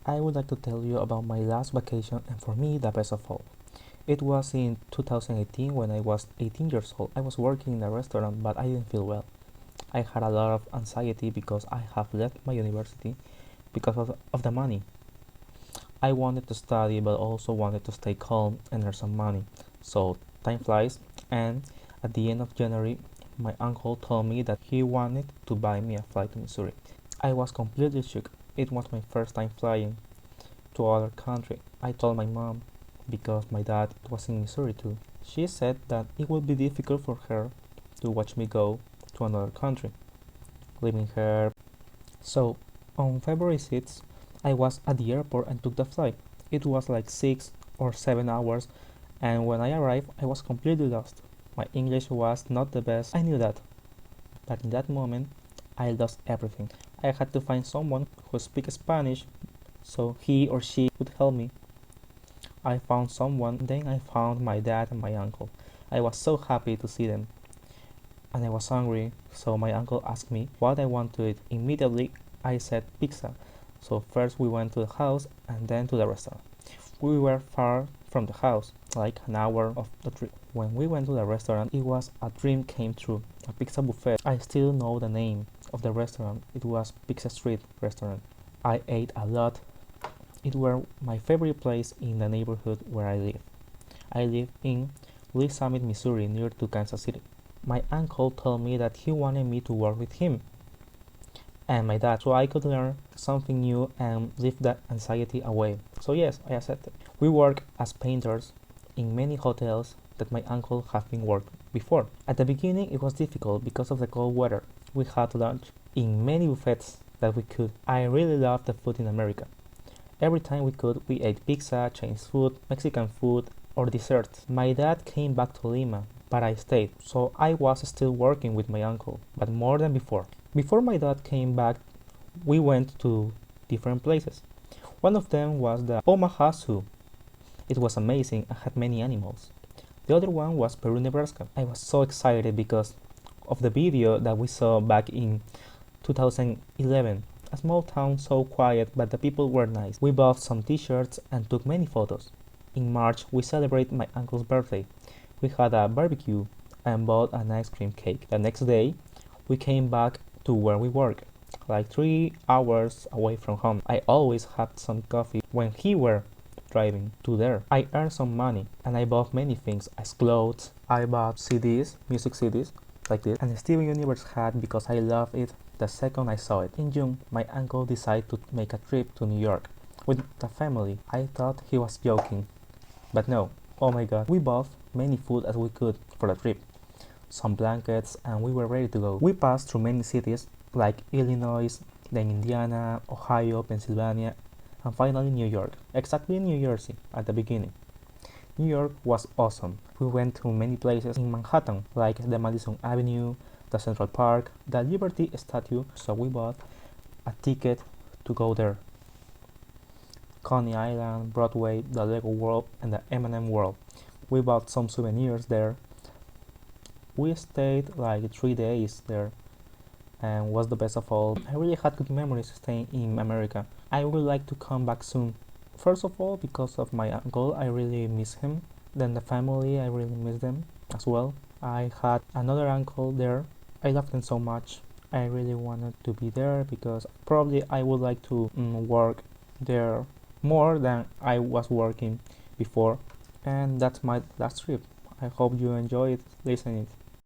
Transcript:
I would like to tell you about my last vacation and for me the best of all. It was in 2018 when I was 18 years old. I was working in a restaurant but I didn't feel well. I had a lot of anxiety because I have left my university because of the money. I wanted to study but also wanted to stay calm and earn some money. So time flies, and at the end of January my uncle told me that he wanted to buy me a flight to Missouri. I was completely shook. It was my first time flying to other country. I told my mom because my dad was in Missouri too. She said that it would be difficult for her to watch me go to another country, leaving her. So on February 6th, I was at the airport and took the flight. It was like 6 or 7 hours, and when I arrived, I was completely lost. My English was not the best, I knew that, but in that moment, I lost everything. I had to find someone who speaks Spanish so he or she could help me. I found someone, then I found my dad and my uncle. I was so happy to see them, and I was hungry, so my uncle asked me what I want to eat. Immediately, I said pizza. So first we went to the house and then to the restaurant. We were far from the house, like an hour of the trip. When we went to the restaurant, it was a dream came true. A pizza buffet. I still know the name of the restaurant. It was Pizza Street Restaurant. I ate a lot. It were my favorite place in the neighborhood where I live. I live in Lee Summit, Missouri, near to Kansas City. My uncle told me that he wanted me to work with him and my dad so I could learn something new and leave that anxiety away. So yes, I accepted. We work as painters in many hotels that my uncle have been worked before. At the beginning it was difficult because of the cold weather. We had lunch in many buffets that we could. I really loved the food in America. Every time we could, we ate pizza, Chinese food, Mexican food, or desserts. My dad came back to Lima, but I stayed, so I was still working with my uncle, but more than before. Before my dad came back, we went to different places. One of them was the Omaha Zoo. It was amazing and had many animals. The other one was Peru, Nebraska. I was so excited because of the video that we saw back in 2011. A small town so quiet, but the people were nice. We bought some t-shirts and took many photos. In March, we celebrated my uncle's birthday. We had a barbecue and bought an ice cream cake. The next day, we came back to where we work, like 3 hours away from home. I always had some coffee when he were driving to there. I earned some money and I bought many things as clothes. I bought CDs, music CDs, like this, and a Steven Universe hat because I love it the second I saw it. In June, my uncle decided to make a trip to New York with the family. I thought he was joking, but no. Oh my god. We bought many food as we could for the trip, some blankets, and we were ready to go. We passed through many cities like Illinois, then Indiana, Ohio, Pennsylvania, and finally New York, exactly New Jersey at the beginning. New York was awesome. We went to many places in Manhattan, like the Madison Avenue, the Central Park, the Liberty Statue, so we bought a ticket to go there. Coney Island, Broadway, the Lego World, and the M&M World. We bought some souvenirs there. We stayed like 3 days there and was the best of all. I really had good memories staying in America. I would like to come back soon. First of all, because of my uncle, I really miss him. Then the family, I really miss them as well. I had another uncle there. I loved them so much. I really wanted to be there because probably I would like to work there more than I was working before. And that's my last trip. I hope you enjoyed listening.